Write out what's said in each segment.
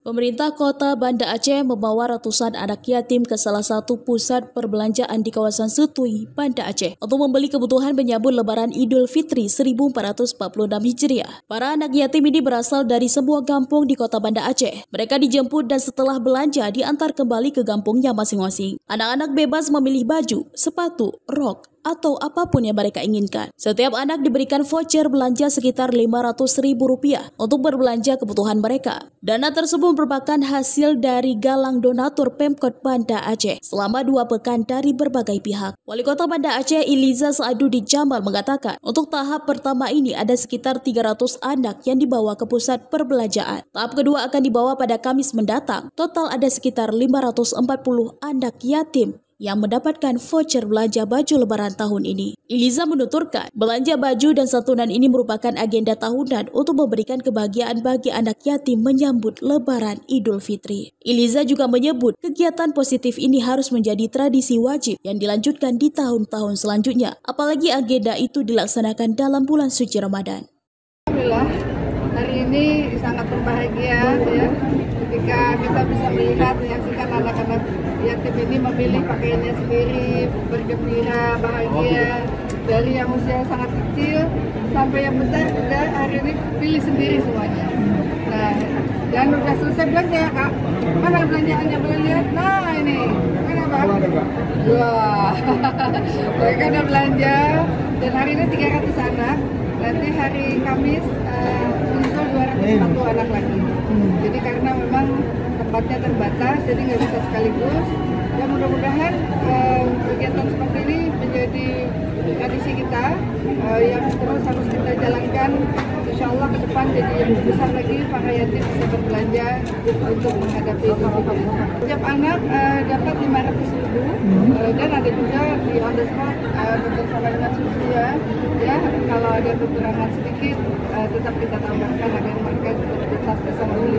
Pemerintah Kota Banda Aceh membawa ratusan anak yatim ke salah satu pusat perbelanjaan di kawasan Setui, Banda Aceh untuk membeli kebutuhan menyambut Lebaran Idul Fitri 1446 Hijriah. Para anak yatim ini berasal dari sebuah kampung di Kota Banda Aceh. Mereka dijemput dan setelah belanja diantar kembali ke kampungnya masing-masing. Anak-anak bebas memilih baju, sepatu, rok, atau apapun yang mereka inginkan. Setiap anak diberikan voucher belanja sekitar Rp500.000 untuk berbelanja kebutuhan mereka. Dana tersebut merupakan hasil dari galang donatur Pemkot Banda Aceh selama 2 pekan dari berbagai pihak. Wali Kota Banda Aceh Iliza Saadudi Jamal mengatakan, untuk tahap pertama ini ada sekitar 300 anak yang dibawa ke pusat perbelanjaan. Tahap kedua akan dibawa pada Kamis mendatang. Total ada sekitar 540 anak yatim yang mendapatkan voucher belanja baju Lebaran tahun ini. Iliza menuturkan, belanja baju dan santunan ini merupakan agenda tahunan untuk memberikan kebahagiaan bagi anak yatim menyambut Lebaran Idul Fitri. Iliza juga menyebut, kegiatan positif ini harus menjadi tradisi wajib yang dilanjutkan di tahun-tahun selanjutnya, apalagi agenda itu dilaksanakan dalam bulan suci Ramadan. Alhamdulillah, hari ini sangat berbahagia ya, ketika kita bisa melihat menyaksikan anak-anak yatim ini memilih pakaiannya sendiri, bergembira, bahagia, dari yang usia sangat kecil sampai yang besar juga hari ini pilih sendiri semuanya. Nah, dan udah selesai belanja, Kak. Mana belanjaannya, boleh lihat? Nah, ini. Kenapa? Wah, mereka udah belanja dan hari ini 300 anak. Nanti hari Kamis menyusul 240 anak lagi. Jadi karena memang tempatnya terbatas, jadi nggak bisa sekaligus. Ya mudah-mudahan kegiatan seperti ini menjadi tradisi kita yang terus harus kita jalankan. Insya Allah ke depan jadi yang lebih besar lagi para yatim bisa berbelanja untuk menghadapi Idul Fitri. Setiap anak dapat 500.000 dan ada juga di on the spot bersama dengan susu ya. Kalau ada kekurangan sedikit tetap kita tambahkan agar mereka tetap bisa membeli.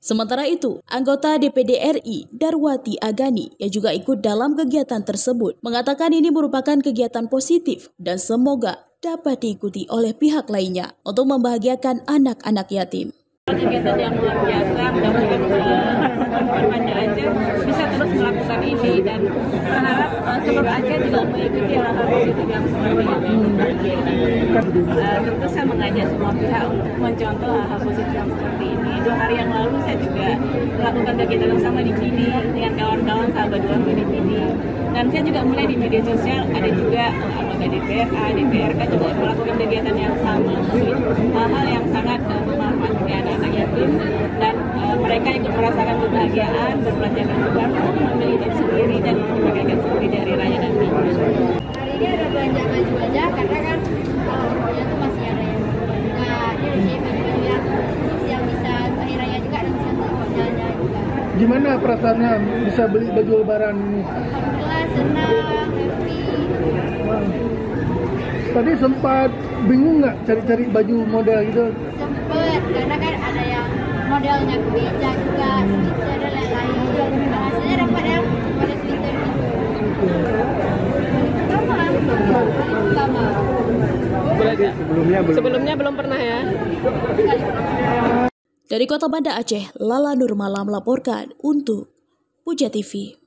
Sementara itu, anggota DPD RI Darwati Agani yang juga ikut dalam kegiatan tersebut mengatakan ini merupakan kegiatan positif dan semoga dapat diikuti oleh pihak lainnya untuk membahagiakan anak-anak yatim. Kegiatan yang luar biasa, mudah-mudahan Banda Aceh bisa terus melakukan ini dan berharap seluruh Aceh juga mengikuti hal-hal positif yang seperti ini. Tentu saya mengajak semua pihak untuk mencontoh hal-hal positif yang seperti ini. 2 hari yang lalu saya juga melakukan kegiatan yang sama di sini dengan kawan-kawan sahabat Duafa di sini. Dan saya juga mulai di media sosial, ada juga anggota DPRA, DPRK juga melakukan kegiatan yang sama. Hal-hal yang sangat bermanfaat bagi anak-anak yatim dan mereka ikut merasakan kebahagiaan, berbelanja keluar, memilih diri sendiri dan memberikan sendiri dari raya nanti. Hari ini ada belanja baju aja karena kan alhamdulillah tuh masih ada yang buka, jadi baju yang bisa hari raya juga dan bisa belanja juga. Gimana perasaannya bisa beli baju Lebaran ini? Alhamdulillah senang, happy. Tadi sempat bingung nggak cari-cari baju model gitu? Sempet, karena kan ada yang modelnya kemeja juga, ada yang lain. Hasilnya dapat yang model sweater gitu. Sama. Sebelumnya belum pernah ya? Dari Kota Banda Aceh, Lala Nurmala melaporkan untuk Puja TV.